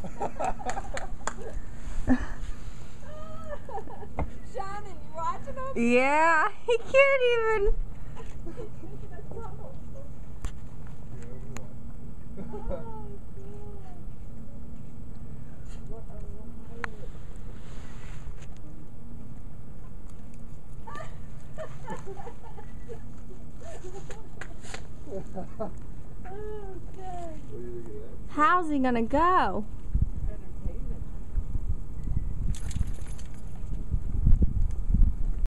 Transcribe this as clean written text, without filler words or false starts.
Shannon, you watching him? Yeah, he can't even. How's he gonna go?